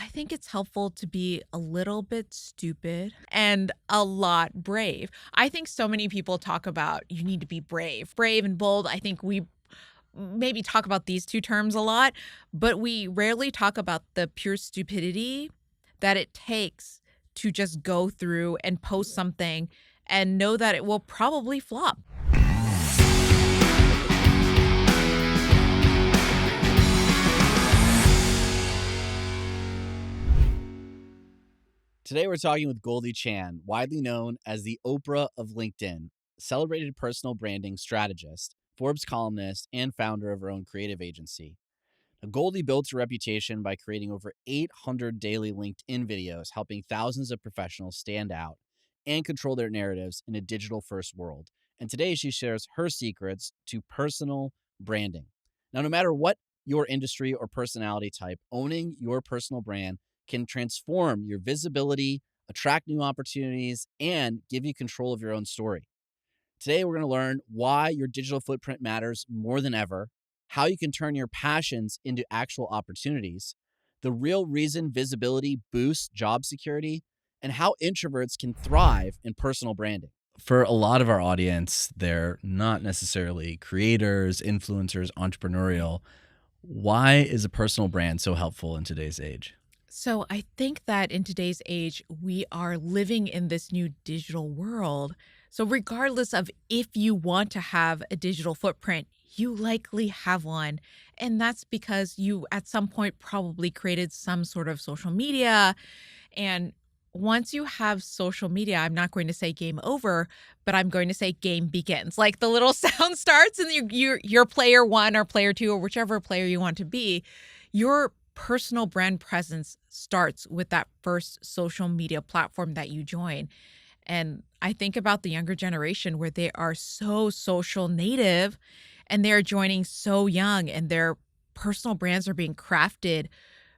I think it's helpful to be a little bit stupid and a lot brave. I think so many people talk about you need to be brave and bold. I think we maybe talk about these two terms a lot, but we rarely talk about the pure stupidity that it takes to just go through and post something and know that it will probably flop. Today, we're talking with Goldie Chan, widely known as the Oprah of LinkedIn, celebrated personal branding strategist, Forbes columnist, and founder of her own creative agency. Now, Goldie built her reputation by creating over 800 daily LinkedIn videos, helping thousands of professionals stand out and control their narratives in a digital-first world. And today, she shares her secrets to personal branding. Now, no matter what your industry or personality type, owning your personal brand can transform your visibility, attract new opportunities, and give you control of your own story. Today, we're going to learn why your digital footprint matters more than ever, how you can turn your passions into actual opportunities, the real reason visibility boosts job security, and how introverts can thrive in personal branding. For a lot of our audience, they're not necessarily creators, influencers, entrepreneurial. Why is a personal brand so helpful in today's age? So I think that in today's age, we are living in this new digital world. So regardless of if you want to have a digital footprint, you likely have one. And that's because you at some point probably created some sort of social media. And once you have social media, I'm not going to say game over, but I'm going to say game begins. Like the little sound starts and you're player one or player two or whichever player you want to be. Your personal brand presence starts with that first social media platform that you join. And I think about the younger generation where they are so social native and they're joining so young and their personal brands are being crafted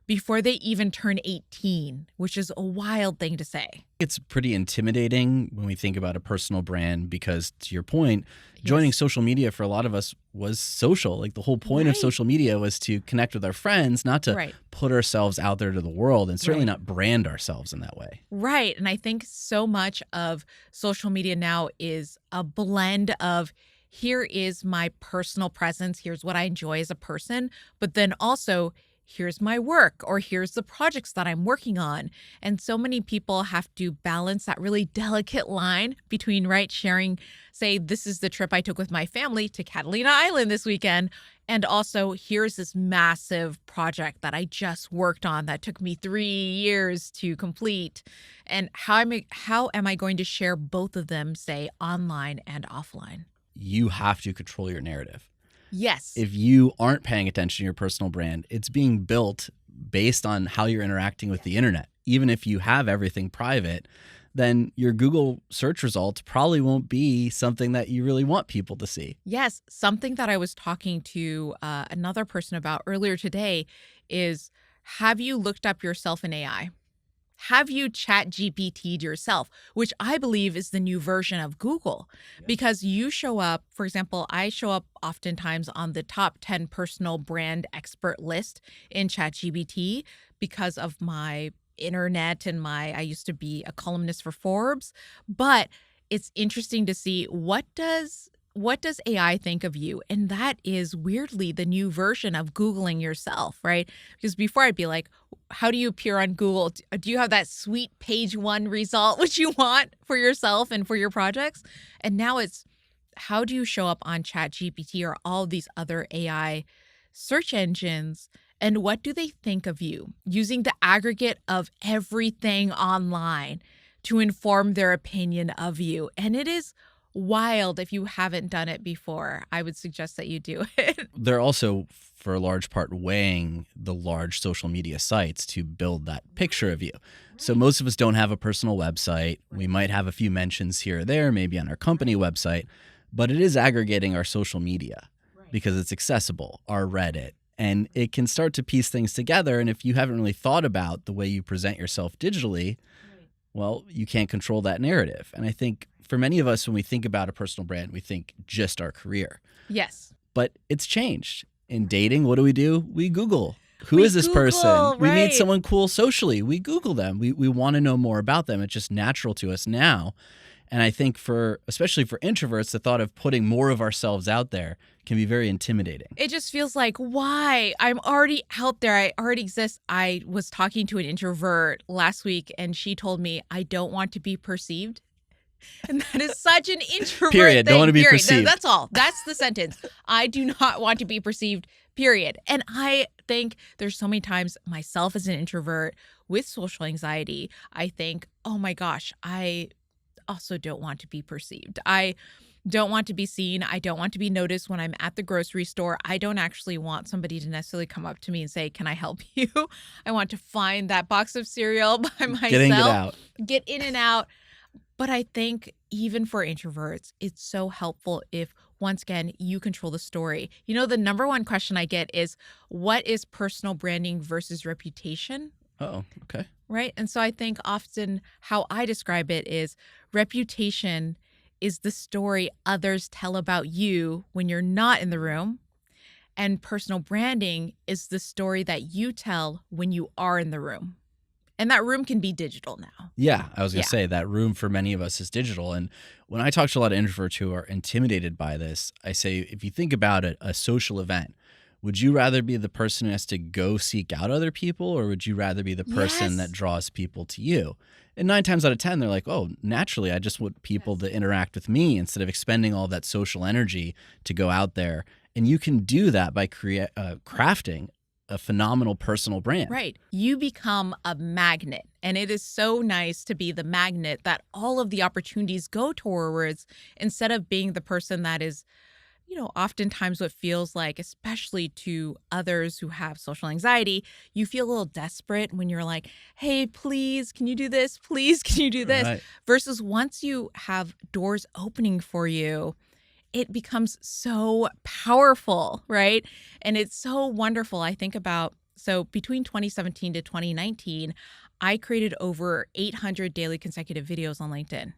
before they even turn 18, which is a wild thing to say. It's pretty intimidating when we think about a personal brand because, to your point, joining Yes. social media for a lot of us was social. Like the whole point of Right. social media was to connect with our friends, not to Right. put ourselves out there to the world, and certainly Right. not brand ourselves in that way. Right. And I think so much of social media now is a blend of here is my personal presence, here's what I enjoy as a person, but then also here's my work or here's the projects that I'm working on. And so many people have to balance that really delicate line between, right, sharing, say, this is the trip I took with my family to Catalina Island this weekend. And also, here's this massive project that I just worked on that took me 3 years to complete. And how am I going to share both of them, say, online and offline? You have to control your narrative. Yes. If you aren't paying attention to your personal brand, it's being built based on how you're interacting with the internet. Even if you have everything private, then your Google search results probably won't be something that you really want people to see. Yes, something that I was talking to another person about earlier today is, have you looked up yourself in AI? Have you chat GPT'd yourself, which I believe is the new version of Google, because you show up, for example, I show up oftentimes on the top 10 personal brand expert list in chat GPT because of my internet and I used to be a columnist for Forbes, but it's interesting to see what does AI think of you? And that is weirdly the new version of Googling yourself, right? Because before I'd be like, how do you appear on Google? Do you have that sweet page one result, which you want for yourself and for your projects? And now it's, how do you show up on ChatGPT or all these other AI search engines? And what do they think of you using the aggregate of everything online to inform their opinion of you? And it is wild. If you haven't done it before, I would suggest that you do it. They're also, for a large part, weighing the large social media sites to build that picture of you. So most of us don't have a personal website. We might have a few mentions here or there, maybe on our company website, but it is aggregating our social media because it's accessible, our Reddit, and it can start to piece things together. And if you haven't really thought about the way you present yourself digitally, well, you can't control that narrative. And I think for many of us, when we think about a personal brand, we think just our career. Yes. But it's changed. In dating, what do? We Google. Who is this person? Google, We meet right. someone cool socially. We Google them. We want to know more about them. It's just natural to us now. And I think especially for introverts, the thought of putting more of ourselves out there can be very intimidating. It just feels like, why? I'm already out there. I already exist. I was talking to an introvert last week and she told me, I don't want to be perceived. And that is such an introvert Period. thing. Don't want to be period. perceived. That's all. That's the sentence. I do not want to be perceived, period. And I think there's so many times myself as an introvert with social anxiety, I think, oh my gosh, I also don't want to be perceived. I don't want to be seen. I don't want to be noticed when I'm at the grocery store. I don't actually want somebody to necessarily come up to me and say, can I help you? I want to find that box of cereal by myself. Get in and out. But I think even for introverts, it's so helpful if, once again, you control the story. You know, the number one question I get is, what is personal branding versus reputation? Oh, okay. Right? And so I think often how I describe it is reputation is the story others tell about you when you're not in the room. And personal branding is the story that you tell when you are in the room. And that room can be digital now. Yeah, I was going to say that room for many of us is digital. And when I talk to a lot of introverts who are intimidated by this, I say, if you think about it, a social event, would you rather be the person who has to go seek out other people, or would you rather be the person that draws people to you? And 9 times out of 10, they're like, oh, naturally, I just want people to interact with me instead of expending all that social energy to go out there. And you can do that by crafting a phenomenal personal brand. Right. You become a magnet. And it is so nice to be the magnet that all of the opportunities go towards, instead of being the person that is, you know, oftentimes what feels like, especially to others who have social anxiety, you feel a little desperate when you're like, hey, please, can you do this? Please, can you do this? Right. Versus once you have doors opening for you, it becomes so powerful, right? And it's so wonderful. I think about, so between 2017 to 2019, I created over 800 daily consecutive videos on LinkedIn.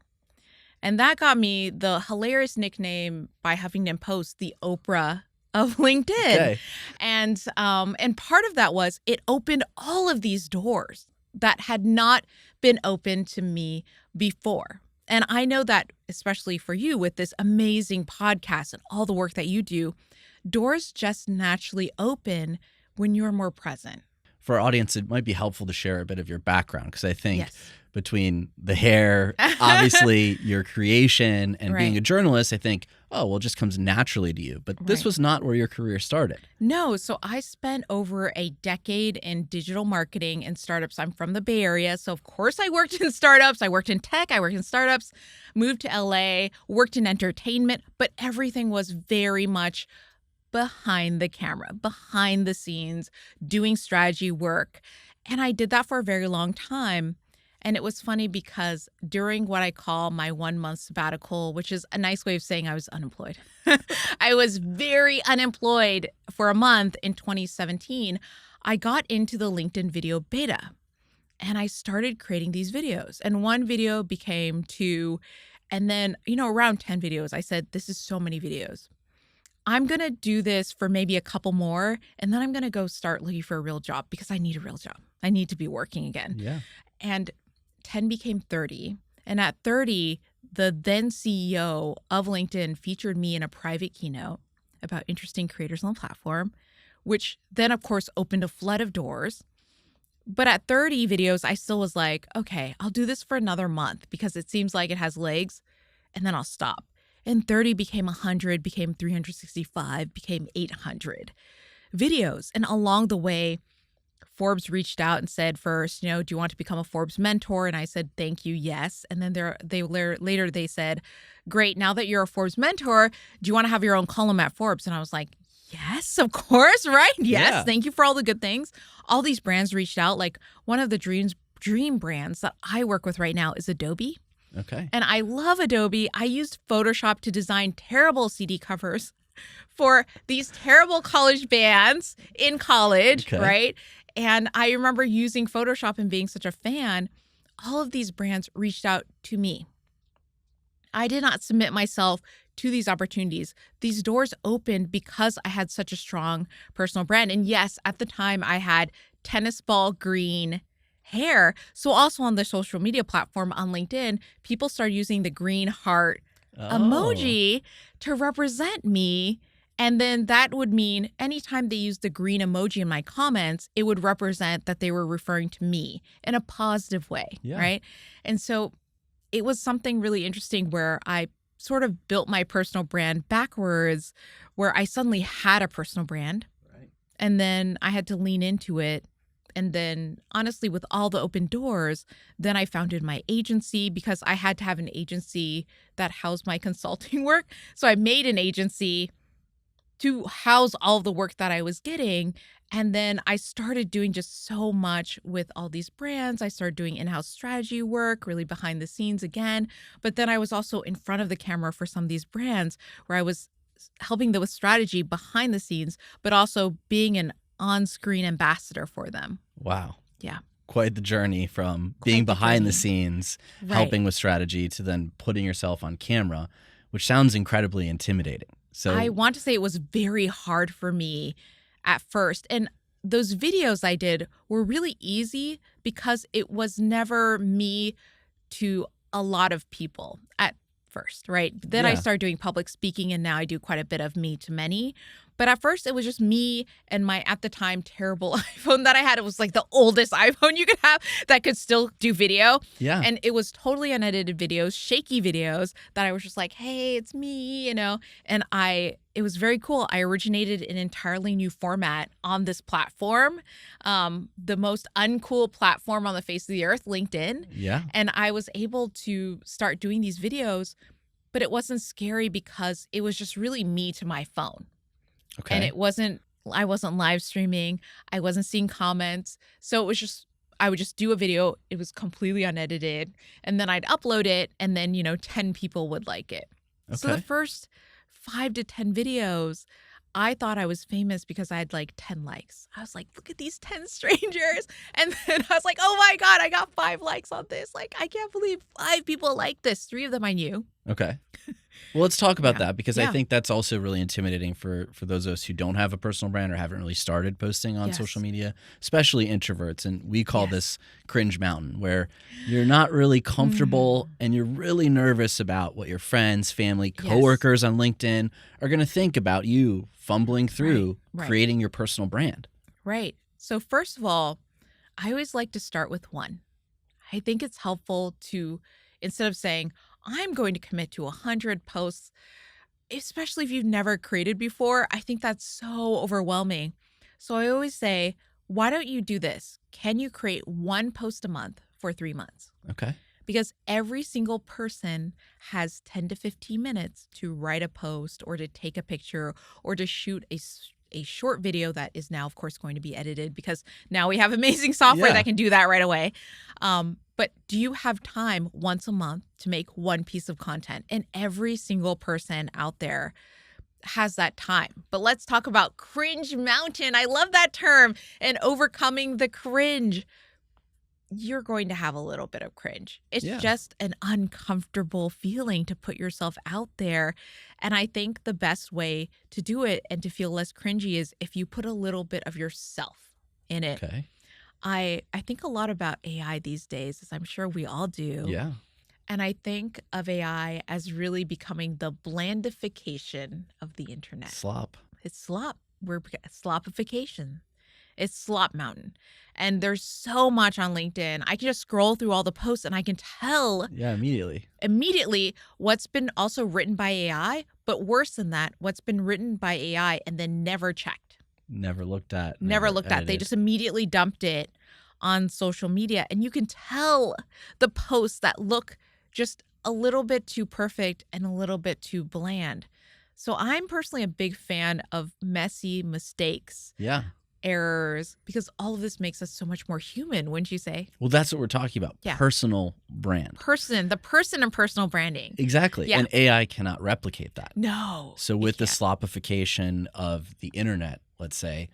And that got me the hilarious nickname by Huffington Post, the Oprah of LinkedIn. Okay. And part of that was it opened all of these doors that had not been open to me before. And I know that, especially for you with this amazing podcast and all the work that you do, doors just naturally open when you're more present. For our audience, it might be helpful to share a bit of your background, because I think between the hair, obviously your creation, and being a journalist, I think, oh, well, it just comes naturally to you. But this was not where your career started. No. So I spent over a decade in digital marketing and startups. I'm from the Bay Area. So of course I worked in startups. I worked in tech. I worked in startups, moved to LA, worked in entertainment, but everything was very much behind the camera, behind the scenes, doing strategy work. And I did that for a very long time. And it was funny because during what I call my 1 month sabbatical, which is a nice way of saying I was unemployed, I was very unemployed for a month in 2017, I got into the LinkedIn video beta and I started creating these videos. And one video became 2. And then, around 10 videos, I said, this is so many videos. I'm going to do this for maybe a couple more. And then I'm going to go start looking for a real job because I need a real job. I need to be working again. Yeah. And 10 became 30. And at 30, the then CEO of LinkedIn featured me in a private keynote about interesting creators on the platform, which then, of course, opened a flood of doors. But at 30 videos, I still was like, okay, I'll do this for another month because it seems like it has legs, and then I'll stop. And 30 became 100, became 365, became 800 videos. And along the way, Forbes reached out and said first, do you want to become a Forbes mentor? And I said, thank you, yes. And then later they said, great, now that you're a Forbes mentor, do you want to have your own column at Forbes? And I was like, yes, of course, right? Yes, Yeah. Thank you for all the good things. All these brands reached out. Like one of the dream brands that I work with right now is Adobe. Okay. And I love Adobe. I used Photoshop to design terrible CD covers for these terrible college bands in college, right? And I remember using Photoshop and being such a fan. All of these brands reached out to me. I did not submit myself to these opportunities. These doors opened because I had such a strong personal brand. And yes, at the time I had tennis ball green hair. So also on the social media platform on LinkedIn, people started using the green heart Oh, emoji to represent me. And then that would mean anytime they used the green emoji in my comments, it would represent that they were referring to me in a positive way, yeah. right? And so it was something really interesting where I sort of built my personal brand backwards, where I suddenly had a personal brand Right. and then I had to lean into it. And then honestly, with all the open doors, then I founded my agency because I had to have an agency that housed my consulting work. So I made an agency to house all of the work that I was getting. And then I started doing just so much with all these brands. I started doing in-house strategy work, really behind the scenes again. But then I was also in front of the camera for some of these brands where I was helping them with strategy behind the scenes, but also being an on-screen ambassador for them. Wow. Yeah. Quite the journey from being Quite the behind the journey. scenes, Right. helping with strategy, to then putting yourself on camera, which sounds incredibly intimidating. So, I want to say it was very hard for me at first. And those videos I did were really easy because it was never me to a lot of people at first, right? Then I yeah. started doing public speaking and now I do quite a bit of me to many. But at first it was just me and my, at the time, terrible iPhone that I had. It was like the oldest iPhone you could have that could still do video. Yeah. And it was totally unedited videos, shaky videos that I was just like, hey, it's me, and it was very cool. I originated an entirely new format on this platform, the most uncool platform on the face of the earth, LinkedIn. Yeah. And I was able to start doing these videos, but it wasn't scary because it was just really me to my phone. Okay. And I wasn't live streaming. I wasn't seeing comments. So it was just, I would just do a video. It was completely unedited. And then I'd upload it. And then, 10 people would like it. So the Okay. first 5 to 10 videos, I thought I was famous because I had like 10 likes. I was like, look at these 10 strangers. And then I was like, oh my God, I got 5 likes on this. Like, I can't believe 5 people like this. 3 of them I knew. Okay. Well, let's talk about Yeah. that, because I Yeah. think that's also really intimidating for those of us who don't have a personal brand or haven't really started posting on Yes. social media, especially introverts. And we call Yes. this Cringe Mountain, where you're not really comfortable and you're really nervous about what your friends, family, Yes. coworkers on LinkedIn are going to think about you fumbling through Right. creating your personal brand. Right. So first of all, I always like to start with one. I think it's helpful to, instead of saying, I'm going to commit to 100 posts, especially if you've never created before, I think that's so overwhelming. So I always say, why don't you do this? Can you create 1 post a month for 3 months? Okay. Because every single person has 10 to 15 minutes to write a post or to take a picture or to shoot a short video that is now, of course, going to be edited because now we have amazing software Yeah. that can do that right away. But do you have time once a month to make 1 piece of content? And every single person out there has that time. But let's talk about Cringe Mountain. I love that term, and overcoming the cringe. You're going to have a little bit of cringe. It's Yeah. just an uncomfortable feeling to put yourself out there. And I think the best way to do it and to feel less cringy is if you put a little bit of yourself in it. Okay. I think a lot about AI these days, as I'm sure we all do. Yeah. And I think of AI as really becoming the blandification of the internet. Slop. It's slop. We're slopification. It's Slop Mountain. And there's so much on LinkedIn. I can just scroll through all the posts and I can tell Yeah, immediately what's been also written by AI, but worse than that, what's been written by AI and then never checked. Never looked at. Never looked at. They edited. just immediately dumped it on social media. And you can tell the posts that look just a little bit too perfect and a little bit too bland. So I'm personally a big fan of messy mistakes, Yeah. errors, because all of this makes us so much more human, wouldn't you say? Well, that's what we're talking about. Yeah. Personal brand. The person and personal branding. Exactly. Yeah. And AI cannot replicate that. No. So with the can't. slopification of the internet, let's say,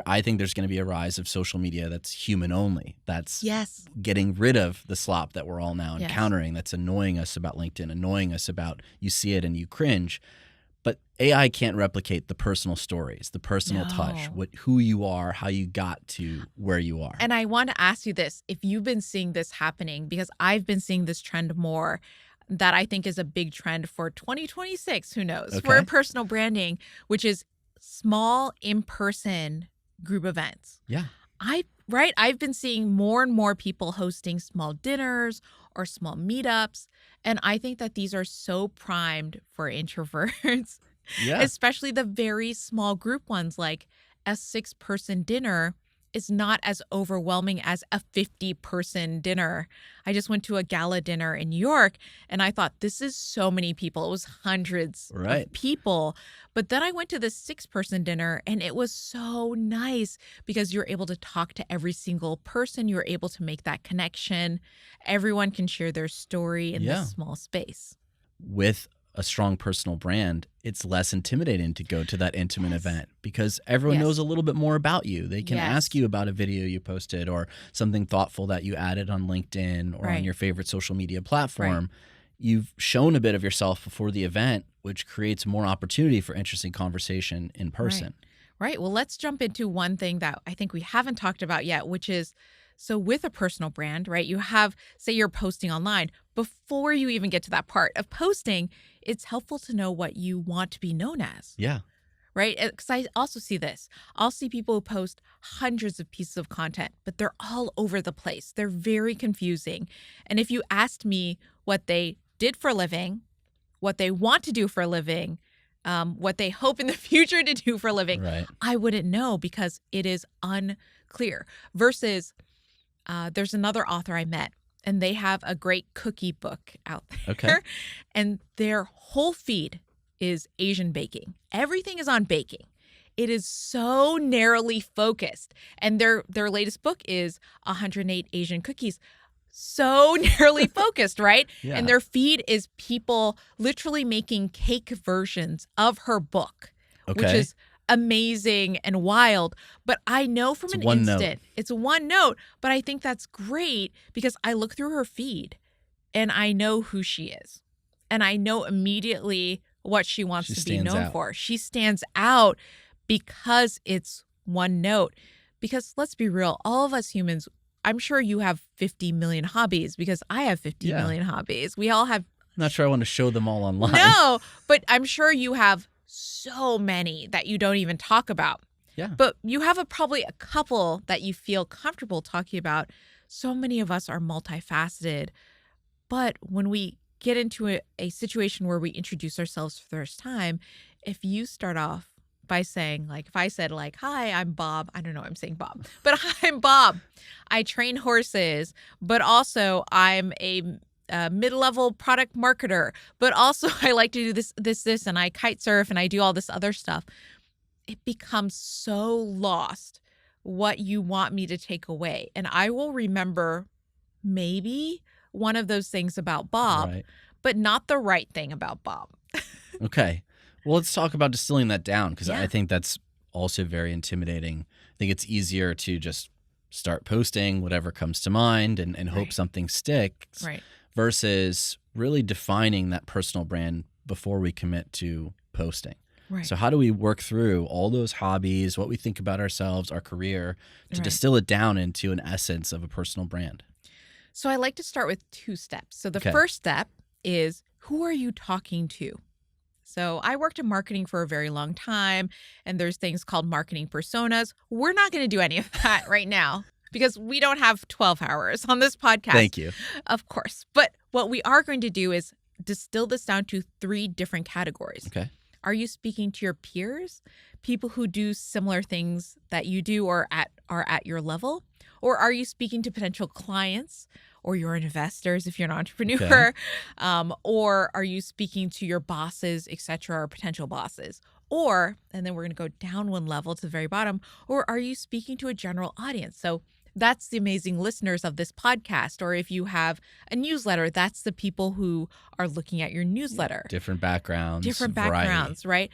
I think there's going to be a rise of social media that's human only. That's Yes. getting rid of the slop that we're all now Yes. encountering. That's annoying us about LinkedIn, annoying us about you see it and you cringe. But AI can't replicate the personal stories, the personal touch, No. who you are, how you got to where you are. And I want to ask you this, if you've been seeing this happening, because I've been seeing this trend more, that I think is a big trend for 2026, who knows, for Okay. personal branding, which is small in-person group events. Yeah. I've been seeing more and more people hosting small dinners or small meetups. And I think that these are so primed for introverts, Yeah. especially the very small group ones. Like a 6-person dinner is not as overwhelming as a 50-person dinner. I just went to a gala dinner in New York and I thought, this is so many people. It was hundreds Right. of people. But then I went to this 6-person dinner and it was so nice because you're able to talk to every single person. You're able to make that connection. Everyone can share their story in Yeah. this small space. With a strong personal brand, it's less intimidating to go to that intimate Yes. event because everyone Yes. knows a little bit more about you. They can Yes. ask you about a video you posted or something thoughtful that you added on LinkedIn or Right. on your favorite social media platform. You've shown a bit of yourself before the event, which creates more opportunity for interesting conversation in person. Right. Well, let's jump into one thing that I think we haven't talked about yet, which is, so with a personal brand, right, you have, say you're posting online. Before you even get to that part of posting, it's helpful to know what you want to be known as, Yeah. right? Because I also see this. I'll see people who post hundreds of pieces of content, but they're all over the place. They're very confusing. And if you asked me what they did for a living, what they want to do for a living, what they hope in the future to do for a living, Right. I wouldn't know because it is unclear. Versus there's another author I met, and they have a great cookie book out there. Okay. And their whole feed is Asian baking. Everything is on baking. It is so narrowly focused. And their latest book is 108 Asian Cookies. So narrowly focused, right? Yeah. And their feed is people literally making cake versions of her book, which Okay. is amazing and wild. But I know from It's an one note. instant, it's one note, but I think that's great because I look through her feed and I know who she is. And I know immediately what she wants She to be stands known out. for. She stands out because it's one note. Because let's be real, all of us humans, I'm sure you have 50 million hobbies because I have 50 Yeah. million hobbies. We all have I'm not sure I want to show them all online. no, but I'm sure you have so many that you don't even talk about. Yeah. But you have probably a couple that you feel comfortable talking about. So many of us are multifaceted. But when we get into a situation where we introduce ourselves for the first time, if you start off by saying, like, if I said, like, hi, I'm Bob. I don't know, I'm saying Bob. But I'm Bob. I train horses, but also I'm a mid-level product marketer, but also I like to do this, and I kite surf and I do all this other stuff. It becomes so lost what you want me to take away. And I will remember maybe one of those things about Bob, Right. but not the right thing about Bob. Okay. Well, let's talk about distilling that down because Yeah. I think that's also very intimidating. I think it's easier to just start posting whatever comes to mind and hope Right. something sticks Right. versus really defining that personal brand before we commit to posting. Right. So how do we work through all those hobbies, what we think about ourselves, our career, to Right. distill it down into an essence of a personal brand? So I like to start with 2 steps. So the Okay. first step is, who are you talking to? So I worked in marketing for a very long time, and there's things called marketing personas. We're not going to do any of that right now because we don't have 12 hours on this podcast. Thank you. Of course. But what we are going to do is distill this down to 3 different categories. Okay. Are you speaking to your peers, people who do similar things that you do or are at your level? Or are you speaking to potential clients or your investors if you're an entrepreneur? Or are you speaking to your bosses, et cetera, or potential bosses? Or, and then we're going to go down one level to the very bottom, or are you speaking to a general audience? So that's the amazing listeners of this podcast. Or if you have a newsletter, that's the people who are looking at your newsletter. Different backgrounds. Different variety. backgrounds, right?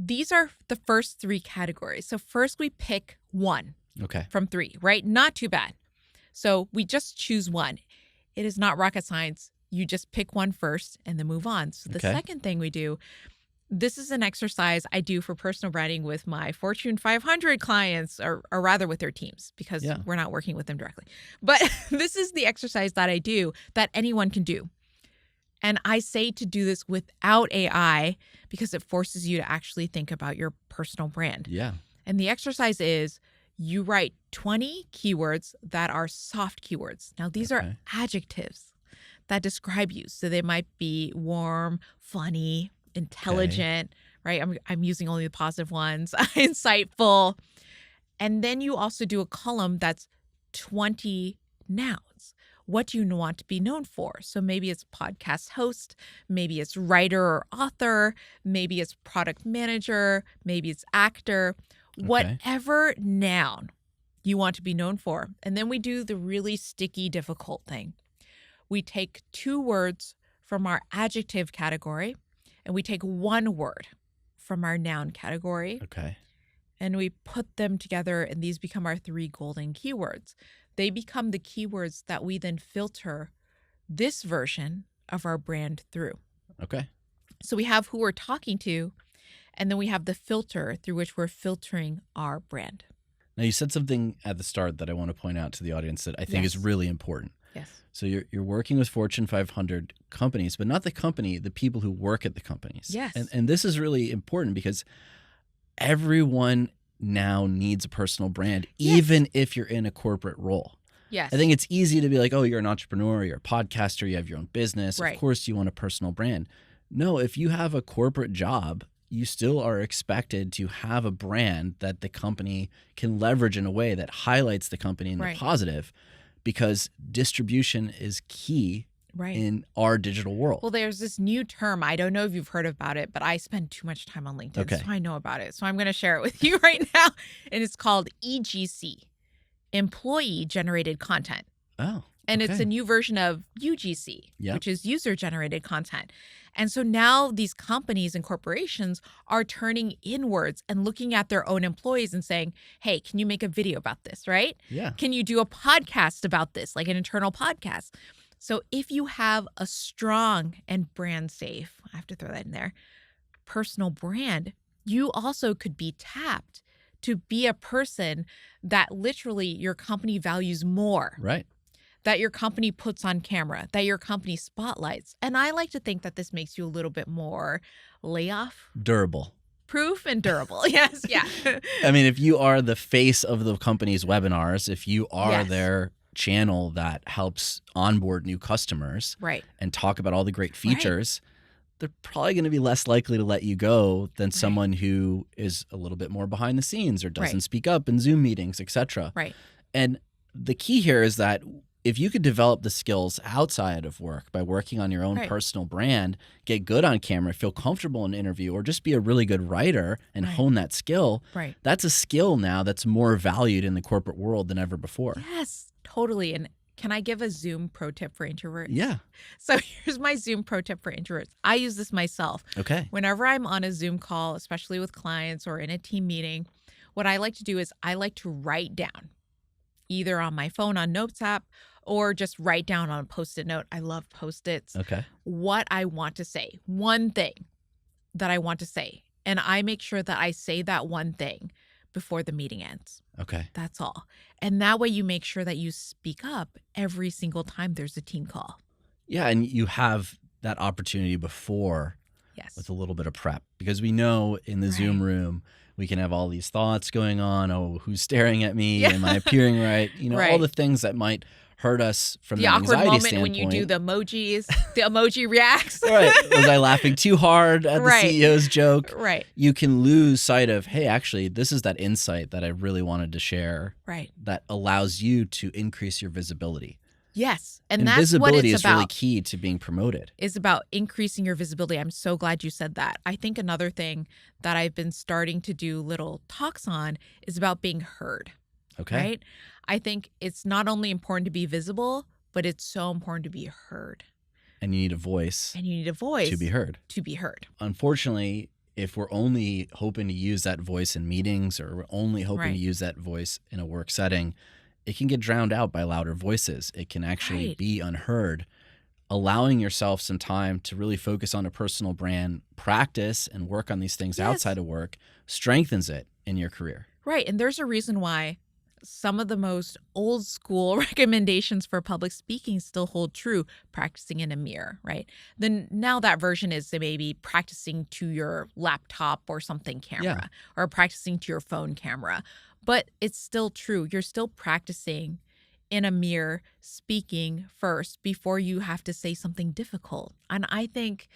these are the first 3 categories. So first we pick one Okay. from 3, right? Not too bad. So we just choose one. It is not rocket science. You just pick one first and then move on. So the second thing we do, this is an exercise I do for personal branding with my Fortune 500 clients, or rather with their teams, because we're not working with them directly. But this is the exercise that I do that anyone can do. And I say to do this without AI because it forces you to actually think about your personal brand. Yeah. And the exercise is you write 20 keywords that are soft keywords. Now, these are adjectives that describe you. So they might be warm, funny, intelligent, right? I'm using only the positive ones, insightful. And then you also do a column that's 20 nouns. What do you want to be known for? So maybe it's podcast host, maybe it's writer or author, maybe it's product manager, maybe it's actor, whatever noun you want to be known for. And then we do the really sticky, difficult thing. We take 2 words from our adjective category and we take 1 word from our noun category. Okay. And we put them together and these become our 3 golden keywords. They become the keywords that we then filter this version of our brand through. Okay. So we have who we're talking to, and then we have the filter through which we're filtering our brand. Now, you said something at the start that I want to point out to the audience that I think is really important. Yes. So you're working with Fortune 500 companies, but not the company, the people who work at the companies. Yes. And this is really important because everyone now needs a personal brand, even if you're in a corporate role. Yes. I think it's easy to be like, oh, you're an entrepreneur, you're a podcaster, you have your own business. Right. Of course you want a personal brand. No, if you have a corporate job, you still are expected to have a brand that the company can leverage in a way that highlights the company in the positive, because distribution is key in our digital world. Well, there's this new term. I don't know if you've heard about it, but I spend too much time on LinkedIn, so I know about it. So I'm going to share it with you right now. And it's called EGC, Employee Generated Content. Oh. And it's a new version of UGC, which is user generated content. And so now these companies and corporations are turning inwards and looking at their own employees and saying, hey, can you make a video about this, right? Yeah. Can you do a podcast about this, like an internal podcast? So if you have a strong and brand safe, I have to throw that in there, personal brand, you also could be tapped to be a person that literally your company values more. Right. That your company puts on camera, that your company spotlights. And I like to think that this makes you a little bit more layoff. Durable. Proof and durable. Yes. Yeah. I mean, if you are the face of the company's webinars, if you are their channel that helps onboard new customers and talk about all the great features, they're probably going to be less likely to let you go than someone who is a little bit more behind the scenes or doesn't speak up in Zoom meetings, etc. Right. And the key here is that if you could develop the skills outside of work by working on your own personal brand, get good on camera, feel comfortable in an interview, or just be a really good writer and hone that skill, that's a skill now that's more valued in the corporate world than ever before. Yes, totally. And can I give a Zoom pro tip for introverts? Yeah. So here's my Zoom pro tip for introverts. I use this myself. Okay. Whenever I'm on a Zoom call, especially with clients or in a team meeting, what I like to do is I like to write down, either on my phone on Notes app or just write down on a Post-it note. I love Post-its. Okay. What I want to say, one thing that I want to say. And I make sure that I say that one thing before the meeting ends. Okay. That's all. And that way you make sure that you speak up every single time there's a team call. Yeah, and you have that opportunity before with a little bit of prep, because we know in the Zoom room, we can have all these thoughts going on. Oh, who's staring at me? Am I appearing right? You know, all the things that might hurt us from the an awkward anxiety moment standpoint. when you do the emojis, the emoji reacts. Right. Was I laughing too hard at the CEO's joke? Right. You can lose sight of, hey, actually, this is that insight that I really wanted to share. Right. That allows you to increase your visibility. Yes. And that's what visibility it's is about. really key to being promoted. Is about increasing your visibility. I'm so glad you said that. I think another thing that I've been starting to do little talks on is about being heard. Okay. Right? I think it's not only important to be visible, but it's so important to be heard. And you need a voice. And you need a voice to be heard. To be heard. Unfortunately, if we're only hoping to use that voice in meetings, or we're only hoping Right. to use that voice in a work setting, it can get drowned out by louder voices. It can actually Right. be unheard. Allowing yourself some time to really focus on a personal brand, practice and work on these things Yes. outside of work strengthens it in your career. Right. And there's a reason why some of the most old school recommendations for public speaking still hold true. Practicing in a mirror, right? Then now that version is maybe practicing to your laptop or something camera, or practicing to your phone camera. But it's still true. You're still practicing in a mirror, speaking first before you have to say something difficult. And I think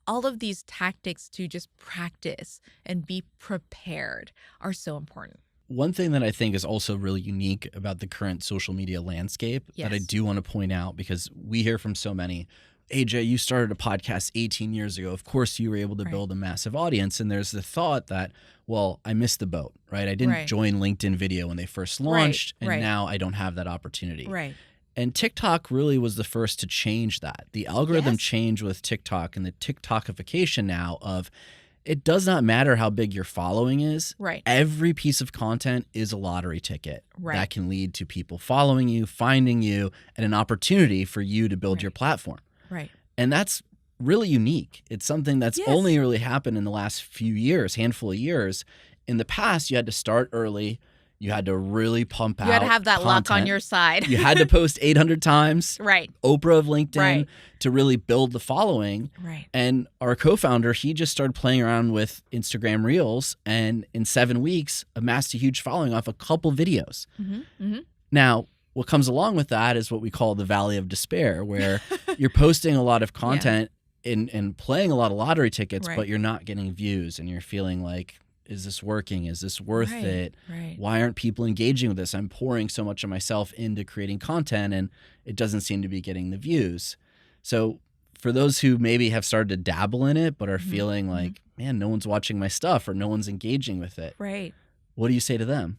all of these tactics to just practice and be prepared are so important. One thing that I think is also really unique about the current social media landscape that I Yes. do want to point out, because we hear from so many, AJ, you started a podcast 18 years ago. Of course, you were able to Right. build a massive audience. And there's the thought that, well, I missed the boat, right? I didn't Right. join LinkedIn Video when they first launched, and right. now I don't have that opportunity. Right. And TikTok really was the first to change that. The algorithm Yes. changed with TikTok, and the TikTokification now of, it does not matter how big your following is. Right. Every piece of content is a lottery ticket Right. that can lead to people following you, finding you, and an opportunity for you to build your Right. platform. Right. And that's really unique. It's something that's Yes. only really happened in the last few years, handful of years. In the past, you had to start early. You had to really pump out You had to have that luck on content. your side. You had to post 800 times, Right. Oprah of LinkedIn, Right. to really build the following. Right. And our co-founder, he just started playing around with Instagram Reels, and in 7 weeks, amassed a huge following off a couple videos. Mm-hmm. Mm-hmm. Now, what comes along with that is what we call the valley of despair, where you're posting a lot of content and playing a lot of lottery tickets, Right. but you're not getting views, and you're feeling like, is this working? Is this worth Right. it? Right. Why aren't people engaging with this? I'm pouring so much of myself into creating content, and it doesn't seem to be getting the views. So for those who maybe have started to dabble in it, but are Mhm. feeling like, man, no one's watching my stuff, or no one's engaging with it, Right. what do you say to them?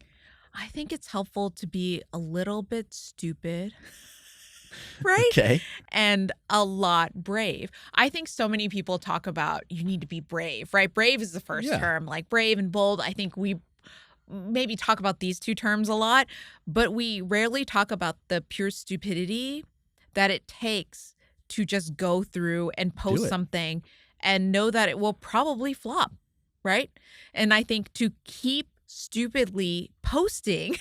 I think it's helpful to be a little bit stupid, right? Okay. And a lot brave. I think so many people talk about you need to be brave, right? Brave is the first Yeah. term, like brave and bold. I think we maybe talk about these two terms a lot, but we rarely talk about the pure stupidity that it takes to just go through and post it. something and know that it will probably flop, right? And I think to keep stupidly posting,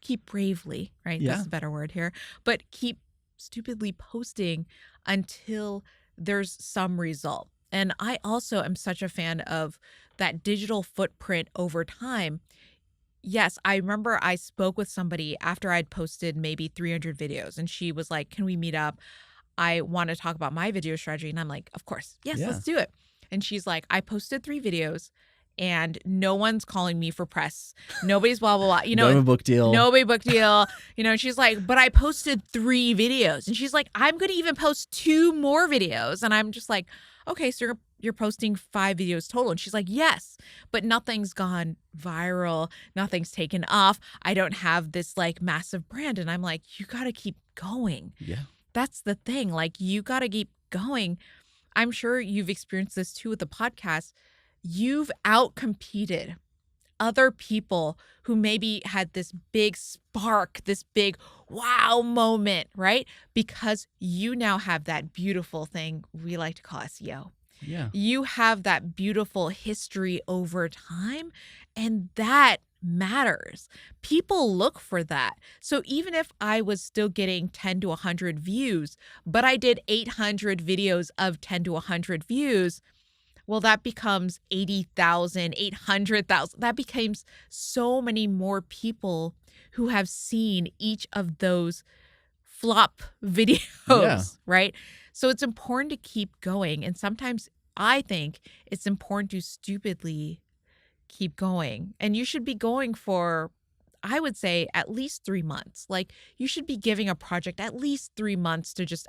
keep bravely, right? Yeah. That's a better word here, but keep stupidly posting until there's some result. And I also am such a fan of that digital footprint over time. Yes, I remember I spoke with somebody after I'd posted maybe 300 videos, and she was like, can we meet up? I want to talk about my video strategy. And I'm like, of course. Yes, Yeah. let's do it. And she's like, I posted 3 videos and no one's calling me for press. Nobody's blah, blah, blah. You know, no book deal. no big deal. You know, and she's like, but I posted 3 videos. And she's like, I'm going to even post 2 more videos. And I'm just like, okay, so you're posting 5 videos total. And she's like, yes, but nothing's gone viral. Nothing's taken off. I don't have this like massive brand. And I'm like, you got to keep going. Yeah. That's the thing. Like, you got to keep going. I'm sure you've experienced this too with the podcast. You've outcompeted other people who maybe had this big spark, this big wow moment, right? Because you now have that beautiful thing we like to call SEO. Yeah. You have that beautiful history over time, and that matters. People look for that. So even if I was still getting 10 to 100 views, but I did 800 videos of 10 to 100 views, well, that becomes 80,000, 800,000. That becomes so many more people who have seen each of those flop videos, Yeah. right? So it's important to keep going. And sometimes I think it's important to stupidly keep going. And you should be going for, I would say, at least 3 months. Like, you should be giving a project at least 3 months to just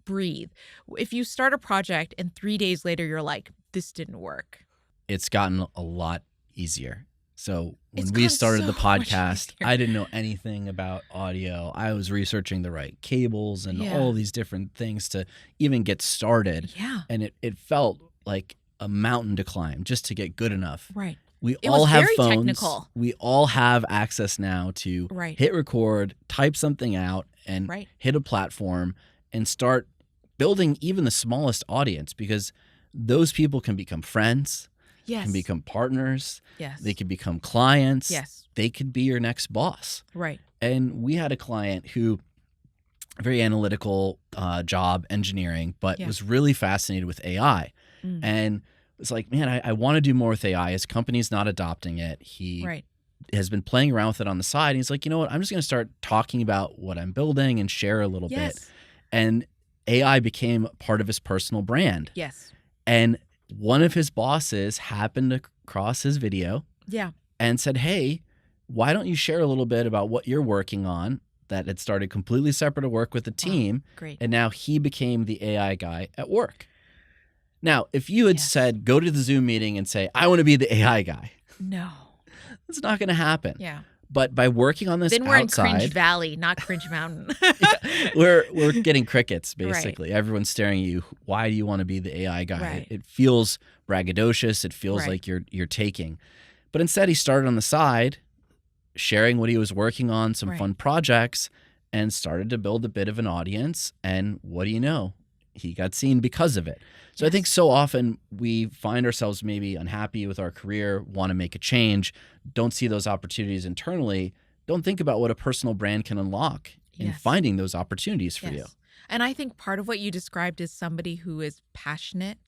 breathe. If you start a project and 3 days later you're like, this didn't work. It's gotten a lot easier. So when It's we gotten started so the much podcast, easier. I didn't know anything about audio. I was researching the right cables and Yeah. all these different things to even get started. Yeah. And it felt like a mountain to climb just to get good enough. Right. We It all was have very phones. technical. We all have access now to Right. hit record, type something out, and Right. hit a platform and start building even the smallest audience, because those people can become friends, Yes. can become partners, Yes. they can become clients, Yes. they could be your next boss. Right. And we had a client who, very analytical job, engineering, but Yeah. was really fascinated with AI. Mm. And it's like, man, I want to do more with AI. His company's not adopting it. He Right. has been playing around with it on the side. And he's like, you know what? I'm just going to start talking about what I'm building and share a little bit. Yes. And AI became part of his personal brand. Yes. And one of his bosses happened across his video Yeah. and said, hey, why don't you share a little bit about what you're working on? That had started completely separate to work with the team. Great. And now he became the AI guy at work. Now, if you had Yes. said, go to the Zoom meeting and say, I want to be the AI guy, No. it's not going to happen. Yeah. But by working on this Then we're in outside, Cringe Valley, not Cringe Mountain. we're getting crickets, Right. basically. Everyone's staring at you. Why do you want to be the AI guy? Right. It feels braggadocious. It feels Right. like you're taking. But instead, he started on the side, sharing what he was working on, some Right. fun projects, and started to build a bit of an audience. And what do you know? He got seen because of it. So I think Yes. so often we find ourselves maybe unhappy with our career, want to make a change, don't see those opportunities internally, don't think about what a personal brand can unlock in Yes. finding those opportunities for you. Yes. And I think part of what you described is somebody who is passionate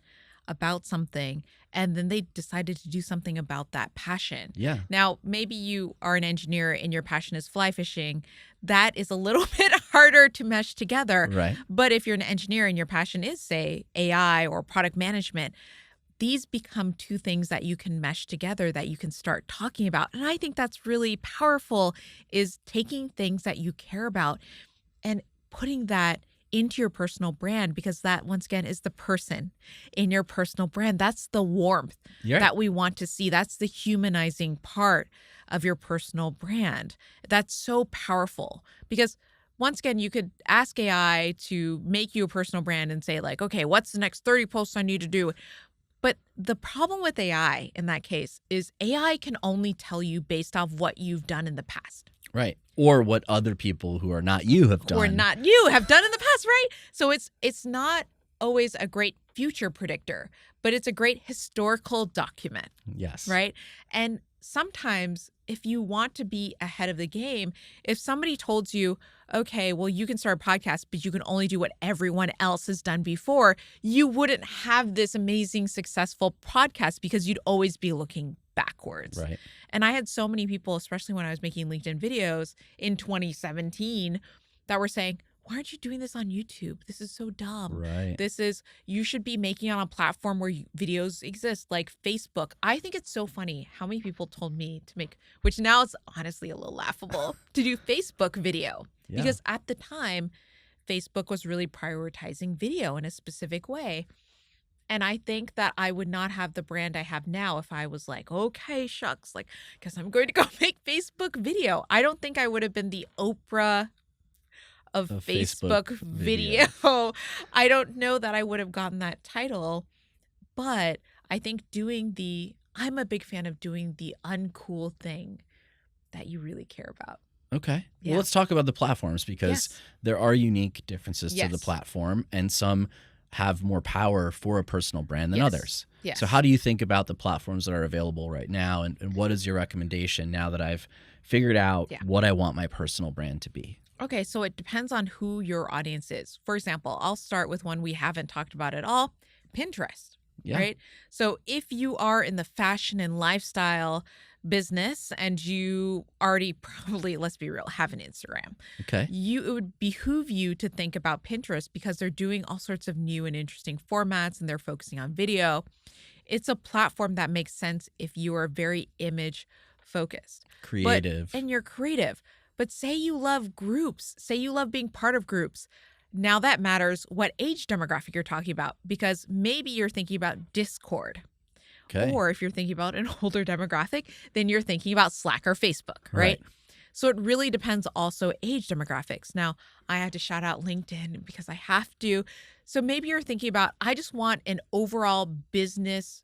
about something, and then they decided to do something about that passion. Yeah. Now, maybe you are an engineer and your passion is fly fishing. That is a little bit harder to mesh together. Right. But if you're an engineer and your passion is, say, AI or product management, these become two things that you can mesh together, that you can start talking about. And I think that's really powerful, is taking things that you care about and putting that into your personal brand, because that, once again, is the person in your personal brand. That's the warmth You're right. that we want to see. That's the humanizing part of your personal brand. That's so powerful, because once again, you could ask AI to make you a personal brand and say, like, okay, what's the next 30 posts I need to do? But the problem with AI in that case is AI can only tell you based off what you've done in the past. Right. Or what other people who are not you have done. Or not you have done in the past, right? So it's not always a great future predictor, but it's a great historical document, Yes. right? And sometimes if you want to be ahead of the game, if somebody told you, okay, well, you can start a podcast, but you can only do what everyone else has done before, you wouldn't have this amazing, successful podcast, because you'd always be looking backwards. Right. And I had so many people, especially when I was making LinkedIn videos in 2017, that were saying, why aren't you doing this on YouTube? This is so dumb. Right. You should be making it on a platform where videos exist, like Facebook. I think it's so funny how many people told me to make, which now is honestly a little laughable, to do Facebook video. Yeah. Because at the time, Facebook was really prioritizing video in a specific way. And I think that I would not have the brand I have now if I was like, okay, shucks, like, because I'm going to go make Facebook video. I don't think I would have been the Oprah of Facebook video. I don't know that I would have gotten that title, but I think I'm a big fan of doing the uncool thing that you really care about. Okay. Yeah. Well, let's talk about the platforms, because Yes. there are unique differences to the Yes. platform, and some have more power for a personal brand than Yes. others. Yes. So how do you think about the platforms that are available right now, and what is your recommendation now that I've figured out what I want my personal brand to be? Okay, so it depends on who your audience is. For example, I'll start with one we haven't talked about at all, Pinterest, Yeah. right? So if you are in the fashion and lifestyle business and you already probably, let's be real, have an Instagram, Okay. it would behoove you to think about Pinterest, because they're doing all sorts of new and interesting formats and they're focusing on video. It's a platform that makes sense if you are very image focused. Creative. And you're creative. But say you love groups, say you love being part of groups. Now that matters what age demographic you're talking about, because maybe you're thinking about Discord. Okay. Or if you're thinking about an older demographic, then you're thinking about Slack or Facebook, right? Right. So it really depends also age demographics. Now, I have to shout out LinkedIn because I have to. So maybe you're thinking about, I just want an overall business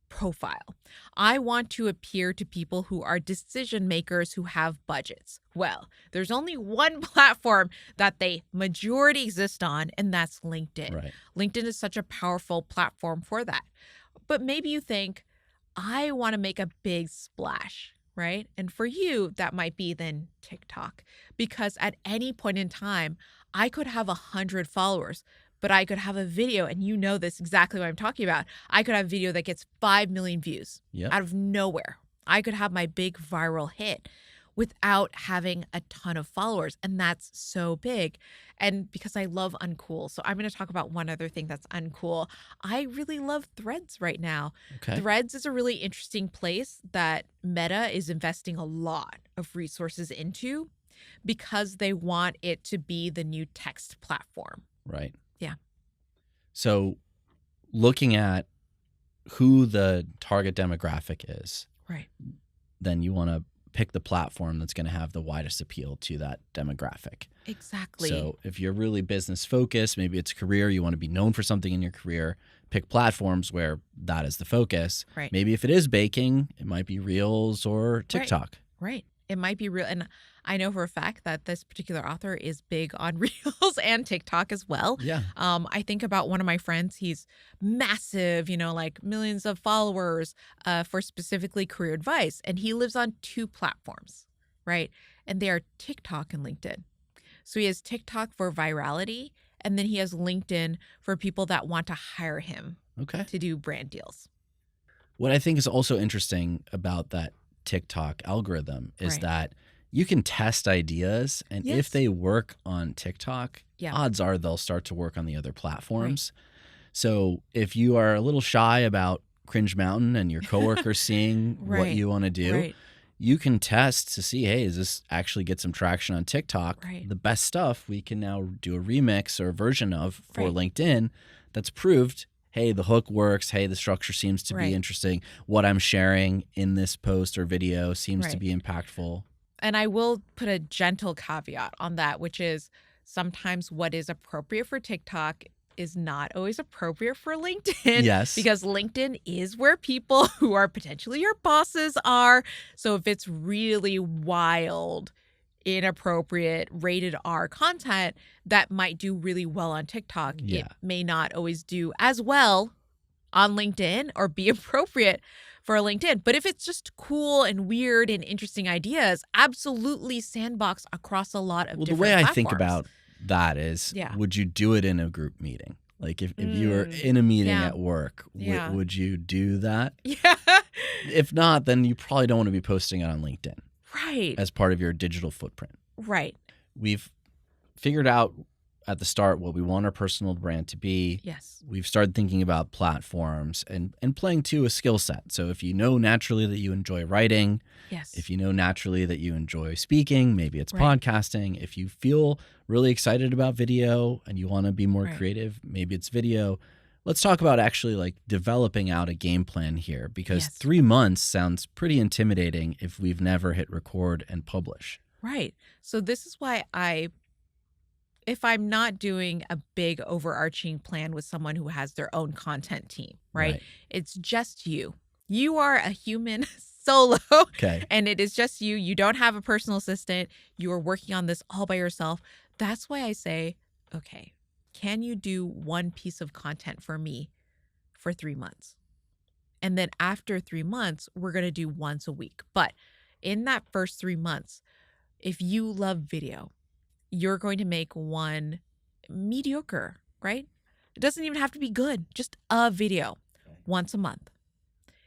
profile. I want to appear to people who are decision makers who have budgets. Well, there's only one platform that they majority exist on, and that's LinkedIn. Right. LinkedIn is such a powerful platform for that. But maybe you think, I want to make a big splash, right? And for you, that might be then TikTok, because at any point in time, I could have 100 followers, but I could have a video, and you know this exactly what I'm talking about. I could have a video that gets 5 million views Yep. out of nowhere. I could have my big viral hit without having a ton of followers. And that's so big. And because I love uncool. So I'm going to talk about one other thing that's uncool. I really love Threads right now. Okay. Threads is a really interesting place that Meta is investing a lot of resources into because they want it to be the new text platform. Right. Yeah. So looking at who the target demographic is, Right. then you want to pick the platform that's going to have the widest appeal to that demographic. Exactly. So if you're really business focused, maybe it's career, you want to be known for something in your career, pick platforms where that is the focus. Right. Maybe if it is baking, it might be Reels or TikTok. Right. It might be real. And I know for a fact that this particular author is big on Reels and TikTok as well. Yeah. I think about one of my friends. He's massive, like millions of followers for specifically career advice. And he lives on 2 platforms, right? And they are TikTok and LinkedIn. So he has TikTok for virality, and then he has LinkedIn for people that want to hire him Okay. to do brand deals. What I think is also interesting about that TikTok algorithm is Right. that you can test ideas, and Yes. if they work on TikTok, Yeah. odds are they'll start to work on the other platforms. So if you are a little shy about Cringe Mountain and your coworkers seeing what Right. you want to do, Right. you can test to see, hey, does this actually get some traction on TikTok? Right. The best stuff we can now do a remix or a version of for Right. LinkedIn that's proved, hey, the hook works. Hey, the structure seems to Right. be interesting. What I'm sharing in this post or video seems to Right. be impactful. And I will put a gentle caveat on that, which is sometimes what is appropriate for TikTok is not always appropriate for LinkedIn. Yes. Because LinkedIn is where people who are potentially your bosses are. So if it's really wild, inappropriate, rated R content that might do really well on TikTok, Yeah. it may not always do as well on LinkedIn or be appropriate for LinkedIn. But if it's just cool and weird and interesting ideas, absolutely sandbox across a lot of Well, the different way I platforms. think about that is, Yeah. would you do it in a group meeting? Like if you were Mm, in a meeting yeah. at work, Yeah. would you do that? Yeah. If not, then you probably don't want to be posting it on LinkedIn Right. as part of your digital footprint. Right. We've figured out at the start what we want our personal brand to be. Yes. We've started thinking about platforms and playing to a skill set. So if you know naturally that you enjoy writing, Yes. if you know naturally that you enjoy speaking, maybe it's Right. podcasting. If you feel really excited about video and you want to be more Right. creative, maybe it's video. Let's talk about actually like developing out a game plan here, because Yes. 3 months sounds pretty intimidating if we've never hit record and publish. Right. So this is why if I'm not doing a big overarching plan with someone who has their own content team, right? It's just you. You are a human solo. Okay. And it is just you. You don't have a personal assistant. You are working on this all by yourself. That's why I say, okay, can you do one piece of content for me for 3 months? And then after 3 months, we're going to do once a week. But in that first 3 months, if you love video, you're going to make one mediocre, right? It doesn't even have to be good, just a video once a month.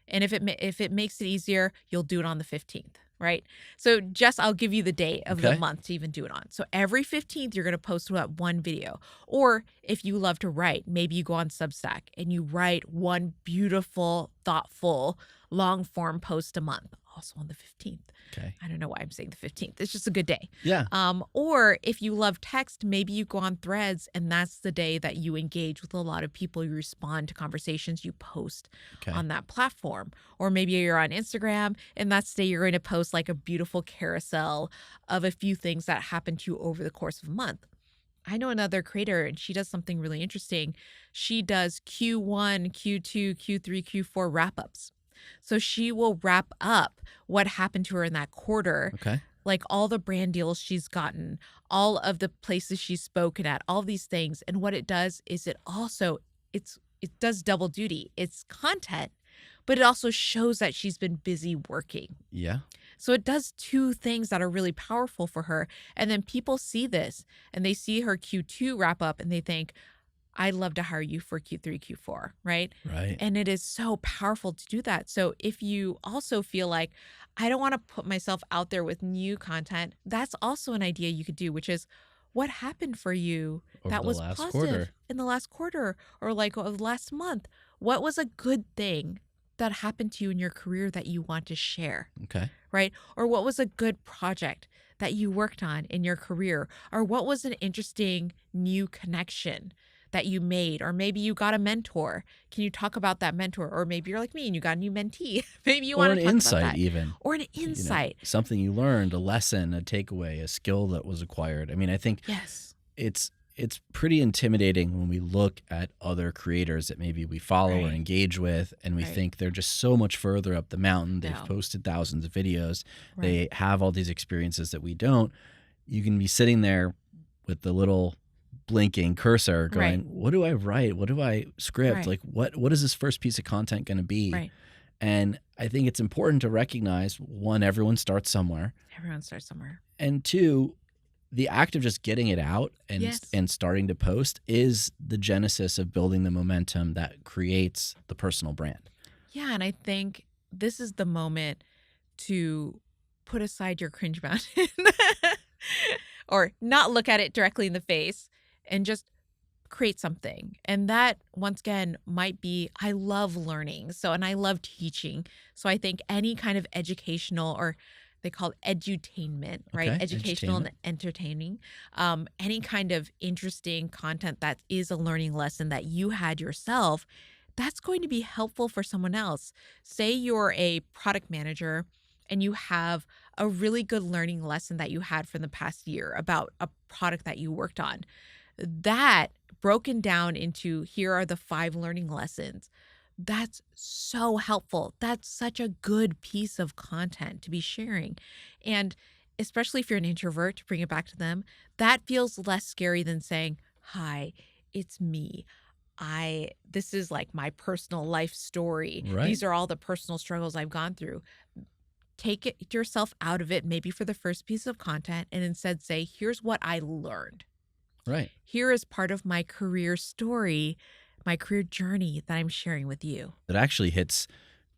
And if it makes it easier, you'll do it on the 15th, right? So I'll give you the day of the Okay. month to even do it on. So every 15th, you're going to post that one video. Or if you love to write, maybe you go on Substack and you write one beautiful, thoughtful, long form post a month, also on the 15th. Okay. I don't know why I'm saying the 15th. It's just a good day. Yeah. Or if you love text, maybe you go on Threads and that's the day that you engage with a lot of people. You respond to conversations you post Okay. on that platform. Or maybe you're on Instagram and that's the day you're going to post like a beautiful carousel of a few things that happened to you over the course of a month. I know another creator and she does something really interesting. She does Q1, Q2, Q3, Q4 wrap ups. So she will wrap up what happened to her in that quarter, Okay. like all the brand deals she's gotten, all of the places she's spoken at, all these things. And what it does is it does double duty. It's content, but it also shows that she's been busy working. Yeah. So it does two things that are really powerful for her. And then people see this and they see her Q2 wrap up and they think, I'd love to hire you for Q3, Q4, right? Right. And it is so powerful to do that. So if you also feel like, I don't want to put myself out there with new content, that's also an idea you could do, which is what happened for you Over that the was last positive quarter. in the last quarter or like last month? What was a good thing that happened to you in your career that you want to share? Okay. Right? Or what was a good project that you worked on in your career? Or what was an interesting new connection that you made? Or maybe you got a mentor. Can you talk about that mentor? Or maybe you're like me and you got a new mentee. Maybe you Or want an to talk about insight that. even. Or an insight. Something you learned, a lesson, a takeaway, a skill that was acquired. I mean, I think Yes. it's pretty intimidating when we look at other creators that maybe we follow or Right. engage with, and we Right. think they're just so much further up the mountain. They've No. posted thousands of videos. Right. They have all these experiences that we don't. You can be sitting there with the little blinking cursor going, Right. what do I write? What do I script? Right. Like, what is this first piece of content going to be? Right. And I think it's important to recognize, one, everyone starts somewhere. Everyone starts somewhere. And two, the act of just getting it out and Yes. and starting to post is the genesis of building the momentum that creates the personal brand. Yeah. And I think this is the moment to put aside your cringe mountain or not look at it directly in the face and just create something. And that, once again, might be, I love learning. So, and I love teaching. So I think any kind of educational, or they call it edutainment, right? Okay, Educational and edutainment. entertaining. Any kind of interesting content that is a learning lesson that you had yourself, that's going to be helpful for someone else. Say you're a product manager and you have a really good learning lesson that you had from the past year about a product that you worked on. That broken down into, here are the 5 learning lessons. That's so helpful. That's such a good piece of content to be sharing. And especially if you're an introvert, to bring it back to them, that feels less scary than saying, hi, it's me. This is like my personal life story. Right. These are all the personal struggles I've gone through. Take it yourself out of it, maybe for the first piece of content, and instead say, here's what I learned. Right. Here is part of my career story, my career journey that I'm sharing with you. It actually hits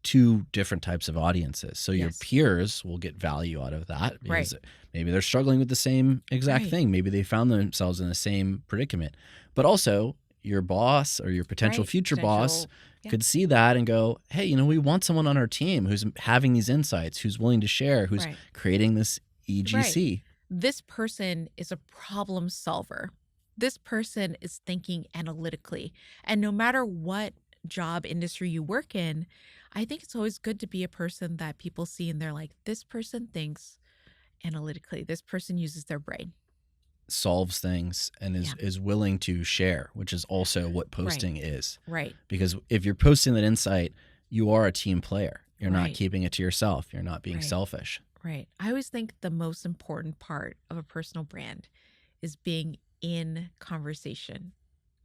2 different types of audiences. So your Yes. peers will get value out of that Right. because maybe they're struggling with the same exact Right. thing. Maybe they found themselves in the same predicament. But also your boss or your potential Right. future boss Yeah. could see that and go, hey, we want someone on our team who's having these insights, who's willing to share, who's Right. creating this EGC. This person is a problem solver. This person is thinking analytically. And no matter what job industry you work in, I think it's always good to be a person that people see and they're like, this person thinks analytically. This person uses their brain. Solves things and is willing to share, which is also what posting is. Right. Because if you're posting that insight, you are a team player. You're not Right. keeping it to yourself. You're not being Right. selfish. Right. I always think the most important part of a personal brand is being in conversation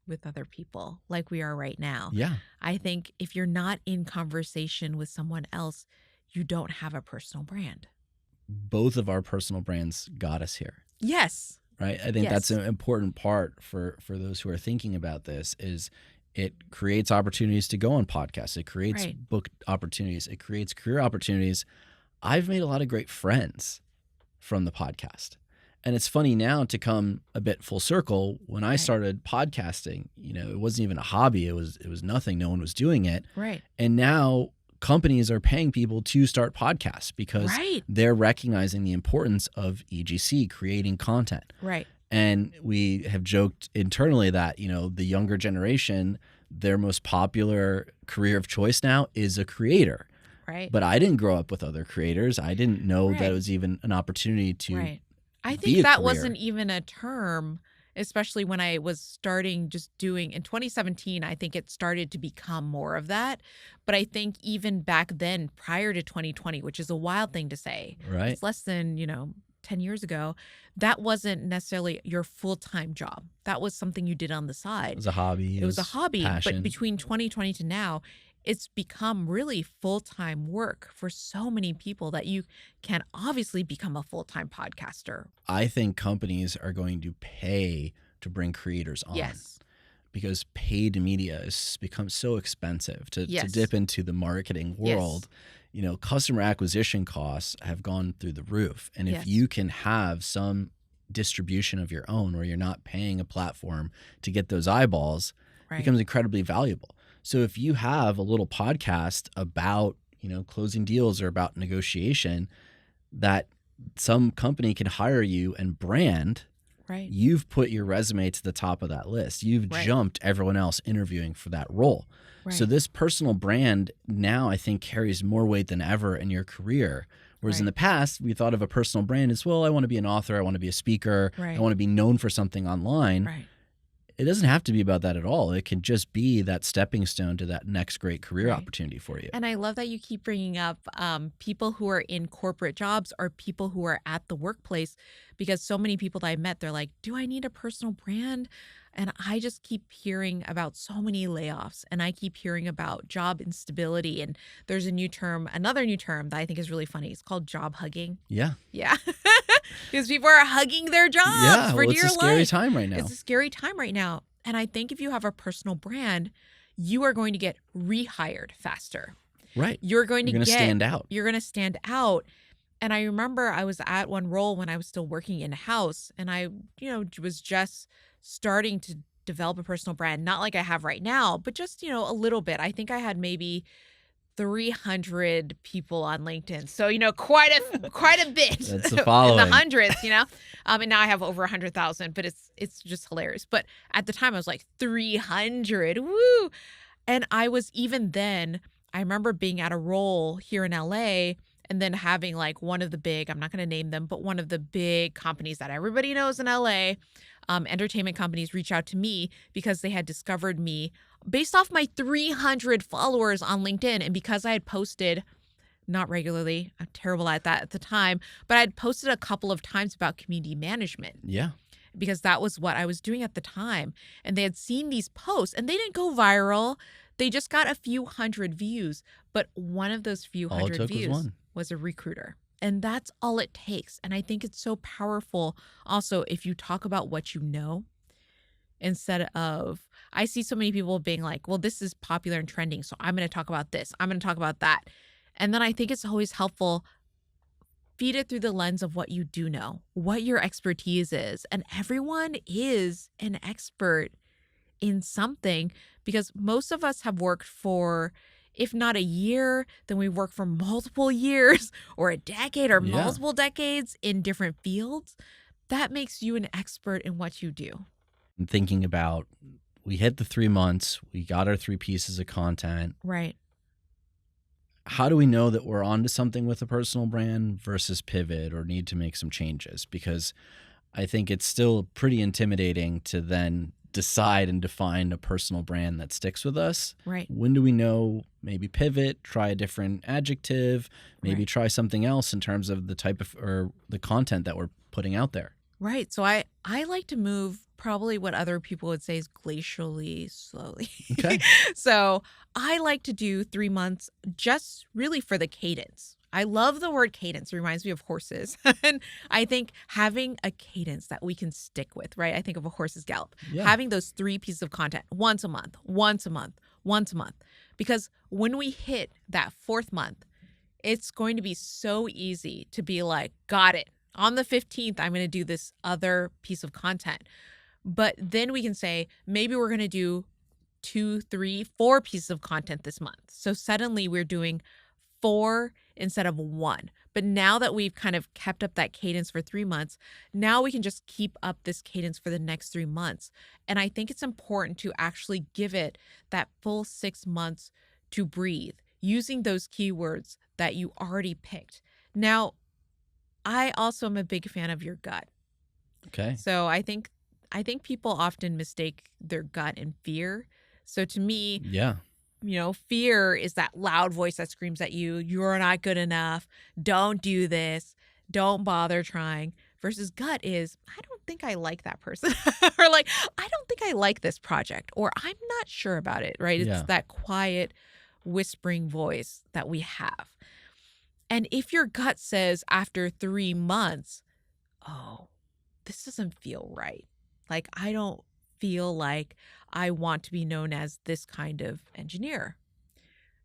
with other people like we are right now. Yeah. I think if you're not in conversation with someone else, you don't have a personal brand. Both of our personal brands got us here, Yes. right? I think that's Yes. an important part for those who are thinking about this is it creates opportunities to go on podcasts. It creates Right. book opportunities. It creates career opportunities. I've made a lot of great friends from the podcast. And it's funny now to come a bit full circle. When I Right. started podcasting, it wasn't even a hobby. It was nothing. No one was doing it. Right. And now companies are paying people to start podcasts because Right. they're recognizing the importance of EGC, creating content. Right. And we have joked internally that, the younger generation, their most popular career of choice now is a creator. Right. But I didn't grow up with other creators. I didn't know that Right. it was even an opportunity to Right. I be think a that career. wasn't even a term especially when I was starting just doing in 2017, I think it started to become more of that. But I think even back then, prior to 2020, which is a wild thing to say, Right. it's less than, 10 years ago, that wasn't necessarily your full-time job. That was something you did on the It side. was a hobby. It It was a was hobby, but passion. between 2020 to now, it's become really full-time work for so many people that you can obviously become a full-time podcaster. I think companies are going to pay to bring creators on Yes. because paid media has become so expensive to Yes. dip into the marketing Yes. world. Customer acquisition costs have gone through the roof. And if Yes. you can have some distribution of your own where you're not paying a platform to get those eyeballs, it Right. becomes incredibly valuable. So if you have a little podcast about, closing deals or about negotiation that some company can hire you and brand, Right. you've put your resume to the top of that list. You've Right. jumped everyone else interviewing for that role. So Right. this personal brand now I think carries more weight than ever in your career. Whereas in Right. the past, we thought of a personal brand as, well, I want to be an author, I want to be a speaker, I Right. want to be known for something online. Right. It doesn't have to be about that at all. It can just be that stepping stone to that next great career Right. opportunity for you. And I love that you keep bringing up people who are in corporate jobs or people who are at the workplace, because so many people that I met, they're like, do I need a personal brand? And I just keep hearing about so many layoffs, and I keep hearing about job instability. And there's another new term that I think is really funny. It's called job hugging. Yeah. Yeah. Because people are hugging their jobs Yeah. for Well, it's dear a scary life. time right now. It's a scary time right now. And I think if you have a personal brand, you are going to get rehired faster. Right. You're going You're going to stand out. You're going to stand out. And I remember I was at one role when I was still working in house, and I, was just starting to develop a personal brand, not like I have right now, but just, a little bit. I think I had maybe 300 people on LinkedIn. So, quite a bit. That's the In the following. hundreds, and now I have over 100,000, but it's just hilarious. But at the time I was like 300. Woo. And I was, even then, I remember being at a role here in LA and then having like one of the big, I'm not going to name them, but one of the big companies that everybody knows in LA, entertainment companies, reach out to me because they had discovered me based off my 300 followers on LinkedIn. And because I had posted, not regularly, I'm terrible at that at the time, but I'd posted a couple of times about community management. Yeah. Because that was what I was doing at the time. And they had seen these posts, and they didn't go viral. They just got a few hundred views. But one of those few All it hundred took was views one. was a recruiter. And that's all it takes. And I think it's so powerful also if you talk about what you know instead of, I see so many people being like, well, this is popular and trending, so I'm going to talk about this. I'm going to talk about that. And then I think it's always helpful, feed it through the lens of what you do know, what your expertise is. And everyone is an expert in something, because most of us have worked for, if not a year, then we work for multiple years or a decade or Yeah. multiple decades in different fields. That makes you an expert in what you do. And thinking about, we hit the 3 months, we got our 3 pieces of content. Right. How do we know that we're onto something with a personal brand versus pivot or need to make some changes? Because I think it's still pretty intimidating to then decide and define a personal brand that sticks with us. Right. When do we know, maybe pivot, try a different adjective, maybe Right. try something else in terms of the type of, or the content that we're putting out there? Right. So I like to move probably what other people would say is glacially slowly. Okay. So I like to do 3 months just really for the cadence. I love the word cadence. It reminds me of horses. And I think having a cadence that we can stick with, right? I think of a horse's gallop. Yeah. Having those 3 pieces of content once a month, once a month, once a month. Because when we hit that 4th month, it's going to be so easy to be like, got it. On the 15th, I'm going to do this other piece of content. But then we can say, maybe we're going to do 2, 3, 4 pieces of content this month. So suddenly we're doing 4 instead of 1. But now that we've kind of kept up that cadence for 3 months, now we can just keep up this cadence for the next 3 months. And I think it's important to actually give it that full 6 months to breathe, using those keywords that you already picked. Now, I also am a big fan of your gut. Okay. So I think I think people often mistake their gut and fear. So to me, Yeah. fear is that loud voice that screams at you, you're not good enough, don't do this, don't bother trying. Versus gut is, I don't think I like that person. Or like, I don't think I like this project. Or I'm not sure about it, right? It's Yeah. that quiet, whispering voice that we have. And if your gut says after 3 months, oh, this doesn't feel right. Like, I don't feel like I want to be known as this kind of engineer.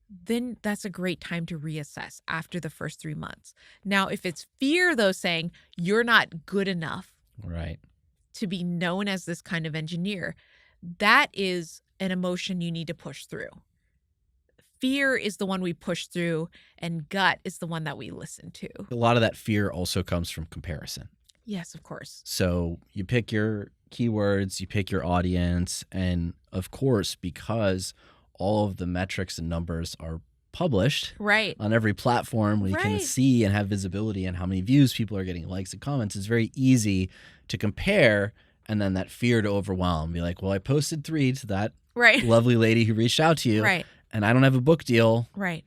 Then that's a great time to reassess after the first 3 months. Now, if it's fear, though, saying you're not good enough Right. to be known as this kind of engineer, that is an emotion you need to push through. Fear is the one we push through, and gut is the one that we listen to. A lot of that fear also comes from comparison. Yes, of course. So you pick your keywords, you pick your audience, and of course, because all of the metrics and numbers are published Right. on every platform, we can Right. see and have visibility on how many views people are getting, likes and comments. It's very easy to compare, and then that fear to overwhelm. Be like, well, I posted 3 to that Right. lovely lady who reached out to you, Right. and I don't have a book deal. Right.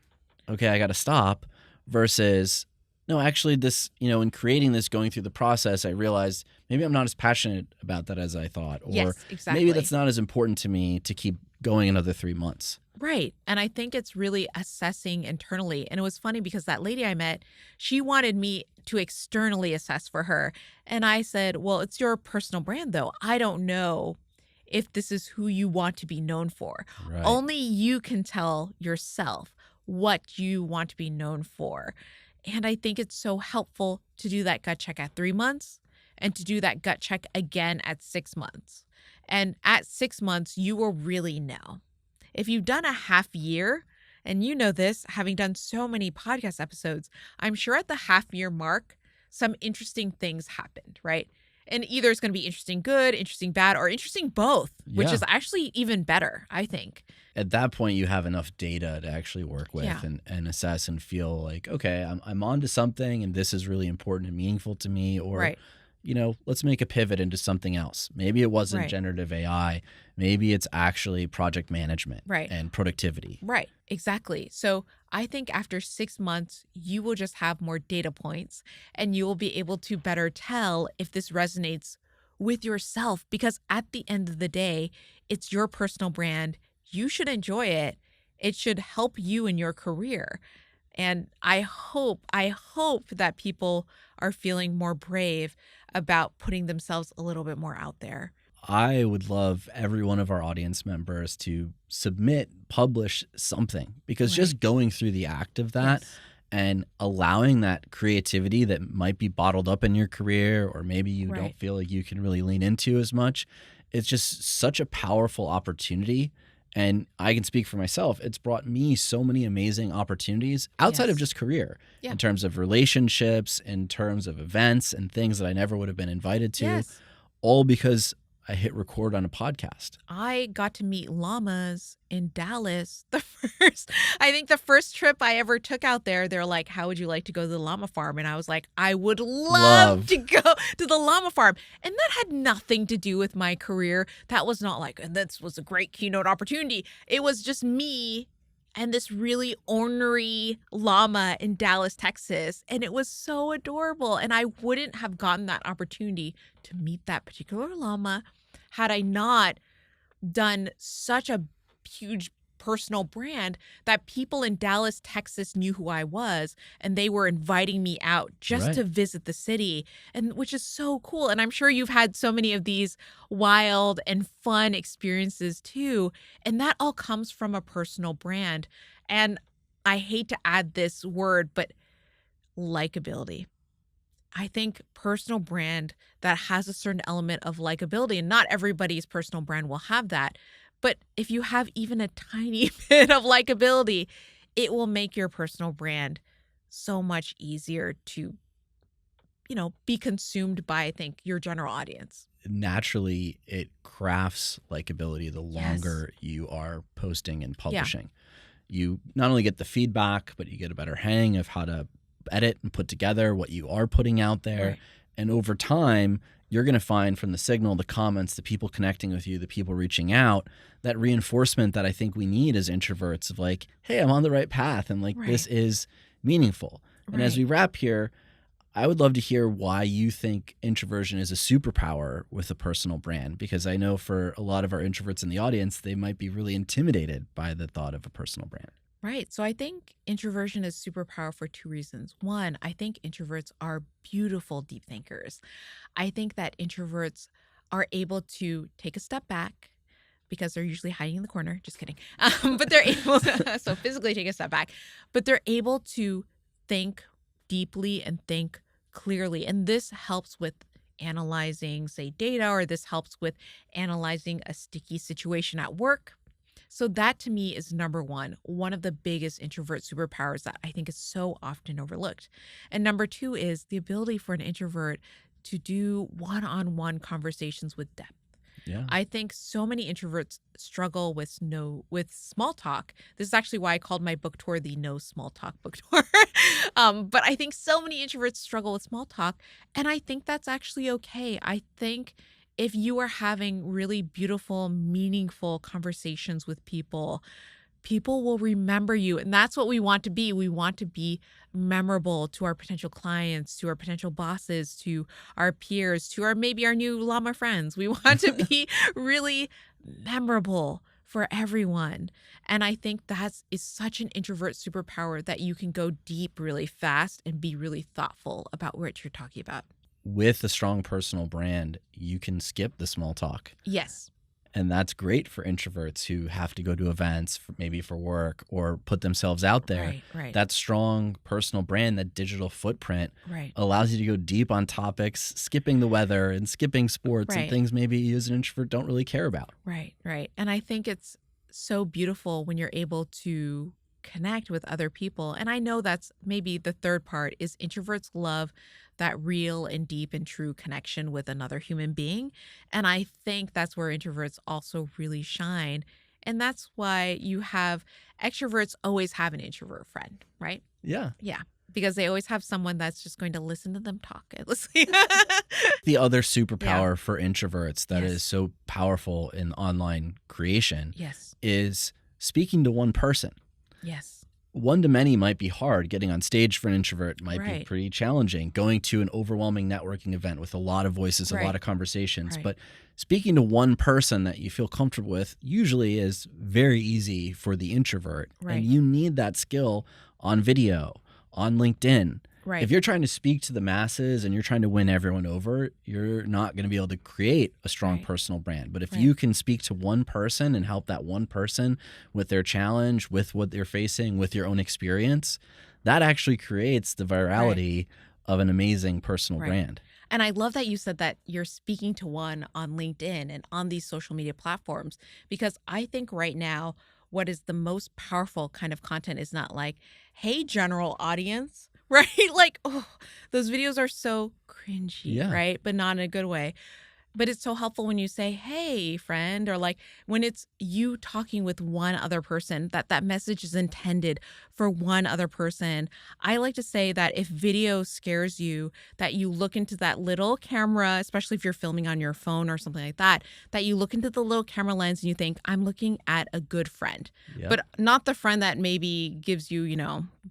Okay, I got to stop. Versus, no, actually, this, in creating this, going through the process, I realized maybe I'm not as passionate about that as I thought, or Yes, exactly. maybe that's not as important to me to keep going another 3 months. Right. And I think it's really assessing internally. And it was funny because that lady I met, she wanted me to externally assess for her. And I said, well, it's your personal brand, though. I don't know if this is who you want to be known for. Right. Only you can tell yourself what you want to be known for. And I think it's so helpful to do that gut check at 3 months and to do that gut check again at 6 months. And at 6 months, you will really know. If you've done a half year, and you know this, having done so many podcast episodes, I'm sure at the half year mark, some interesting things happened, right? And either it's going to be interesting good, interesting bad, or interesting both, which Yeah. is actually even better, I think. At that point, you have enough data to actually work with Yeah. and assess and feel like, okay, I'm onto something, and this is really important and meaningful to me. Or, Right. let's make a pivot into something else. Maybe it wasn't Right. generative AI. Maybe it's actually project management Right. and productivity. Right, exactly. So I think after 6 months, you will just have more data points and you will be able to better tell if this resonates with yourself, because at the end of the day, it's your personal brand. You should enjoy it. It should help you in your career. And I hope that people are feeling more brave about putting themselves a little bit more out there. I would love every one of our audience members to publish something, because Right. just going through the act of that Yes. and allowing that creativity that might be bottled up in your career, or maybe you Right. don't feel like you can really lean into as much, it's just such a powerful opportunity. And I can speak for myself. It's brought me so many amazing opportunities outside of Yes. just career, Yeah. in terms of relationships, in terms of events and things that I never would have been invited to, Yes. all because I hit record on a podcast. I got to meet llamas in Dallas. I think the first trip I ever took out there, they're like, how would you like to go to the llama farm? And I was like, I would love to go to the llama farm. And that had nothing to do with my career. That was not like, and this was a great keynote opportunity. It was just me and this really ornery llama in Dallas, Texas. And it was so adorable. And I wouldn't have gotten that opportunity to meet that particular llama had I not done such a huge personal brand that people in Dallas, Texas knew who I was, and they were inviting me out just Right. to visit the city, and which is so cool. And I'm sure you've had so many of these wild and fun experiences too, and that all comes from a personal brand. And I hate to add this word, but likability. I think personal brand that has a certain element of likability, and not everybody's personal brand will have that, but if you have even a tiny bit of likability, it will make your personal brand so much easier to, be consumed by, I think, your general audience. Naturally, it crafts likability the Yes. longer you are posting and publishing. You not only get the feedback, but you get a better hang of how to edit and put together what you are putting out there. Right. And over time, you're going to find from the signal, the comments, the people connecting with you, the people reaching out, that reinforcement that I think we need as introverts of like, hey, I'm on the right path and like this is meaningful. And as we wrap here, I would love to hear why you think introversion is a superpower with a personal brand, because I know for a lot of our introverts in the audience, they might be really intimidated by the thought of a personal brand. Right. So I think introversion is superpower for two reasons. One, I think introverts are beautiful deep thinkers. I think that introverts are able to take a step back because they're usually hiding in the corner. Just kidding. But they're able to, so physically take a step back, but they're able to think deeply and think clearly. And this helps with analyzing, say, data, or this helps with analyzing a sticky situation at work. So that to me is number one of the biggest introvert superpowers that I think is so often overlooked. And number two is the ability for an introvert to do one-on-one conversations with depth. Yeah. I think so many introverts struggle with small talk. This is actually why I called my book tour the No Small Talk book tour. But I think so many introverts struggle with small talk, and I think that's actually okay. I think if you are having really beautiful, meaningful conversations with people, people will remember you. And that's what we want to be. We want to be memorable to our potential clients, to our potential bosses, to our peers, to maybe our new llama friends. We want to be really memorable for everyone. And I think that is such an introvert superpower that you can go deep really fast and be really thoughtful about what you're talking about. With a strong personal brand, you can skip the small talk. Yes. And that's great for introverts who have to go to events, maybe for work, or put themselves out there. Right. That strong personal brand, that digital footprint allows you to go deep on topics, skipping the weather and skipping sports and things maybe you as an introvert don't really care about. Right. And I think it's so beautiful when you're able to connect with other people. And I know that's maybe the third part is introverts love that real and deep and true connection with another human being. And I think that's where introverts also really shine. And that's why you have extroverts always have an introvert friend, right? Yeah. Yeah. Because they always have someone that's just going to listen to them talk. The other superpower for introverts that is so powerful in online creation is speaking to one person. Yes. One to many might be hard. Getting on stage for an introvert might be pretty challenging. Going to an overwhelming networking event with a lot of voices, a lot of conversations. But speaking to one person that you feel comfortable with usually is very easy for the introvert. And you need that skill on video, on LinkedIn. If you're trying to speak to the masses and you're trying to win everyone over, you're not going to be able to create a strong personal brand. But if you can speak to one person and help that one person with their challenge, with what they're facing, with your own experience, that actually creates the virality of an amazing personal brand. And I love that you said that you're speaking to one on LinkedIn and on these social media platforms, because I think right now, what is the most powerful kind of content is not like, hey, general audience, right? Like, oh, those videos are so cringy, right? But not in a good way. But it's so helpful when you say, hey, friend, or like when it's you talking with one other person, that message is intended for one other person. I like to say that if video scares you, that you look into that little camera, especially if you're filming on your phone or something like that, that you look into the little camera lens and you think, I'm looking at a good friend. But not the friend that maybe gives you,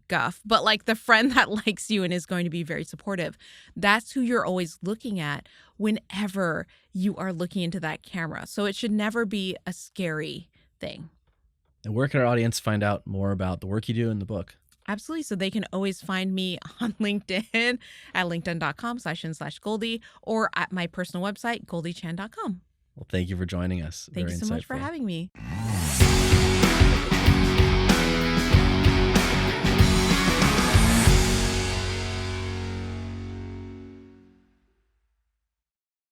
guff, but like the friend that likes you and is going to be very supportive. That's who you're always looking at whenever you are looking into that camera. So it should never be a scary thing. And where can our audience find out more about the work you do in the book? Absolutely. So they can always find me on LinkedIn at linkedin.com/Goldie or at my personal website, goldiechan.com. Well, thank you for joining us. Thank you so much for having me.